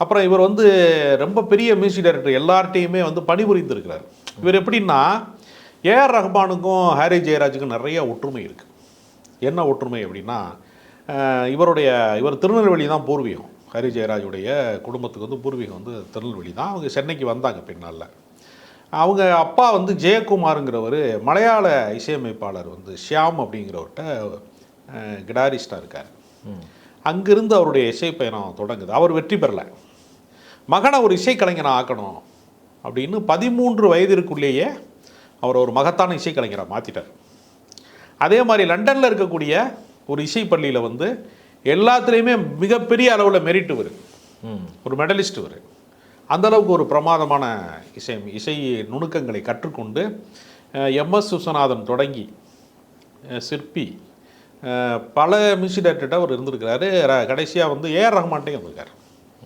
அப்புறம் இவர் வந்து ரொம்ப பெரிய மியூசிக் டைரக்டர் எல்லார்ட்டையுமே வந்து பணிபுரிந்திருக்கிறார். இவர் எப்படின்னா ஏஆர் ரஹ்மானுக்கும் ஹாரி ஜெயராஜுக்கும் நிறைய ஒற்றுமை இருக்குது. என்ன ஒற்றுமை அப்படின்னா இவர் திருநெல்வேலி தான் பூர்வீகம். ஹாரி ஜெயராஜுடைய குடும்பத்துக்கு வந்து பூர்வீகம் வந்து திருநெல்வேலி தான். அவங்க சென்னைக்கு வந்தாங்க பின்னால். அவங்க அப்பா வந்து ஜெயக்குமாருங்கிறவர் மலையாள இசையமைப்பாளர் வந்து ஷியாம் அப்படிங்கிறவர்கிட்ட கிடாரிஸ்டாக இருக்கார். அங்கிருந்து அவருடைய இசை பயணம் தொடங்குது. அவர் வெற்றி பெறலை. மகனை ஒரு இசைக்கலைஞனை ஆக்கணும் அப்படின்னு 13 வயதிற்குள்ளேயே அவர் ஒரு மகத்தான இசைக்கலைஞரை மாற்றிட்டார். அதே மாதிரி லண்டனில் இருக்கக்கூடிய ஒரு இசைப்பள்ளியில் வந்து எல்லாத்துலேயுமே மிகப்பெரிய அளவில் மெரிட் வரும், ஒரு மெடலிஸ்ட் வரும். அந்தளவுக்கு ஒரு பிரமாதமான இசை நுணுக்கங்களை கற்றுக்கொண்டு எம்எஸ் விஸ்வநாதன் தொடங்கி சிற்பி பல மியூசிக் டைரக்டர்கிட்ட அவர் இருந்திருக்கிறாரு. கடைசியாக வந்து ஏஆர் ரஹ்மான்ட்டையும் வந்திருக்கார்.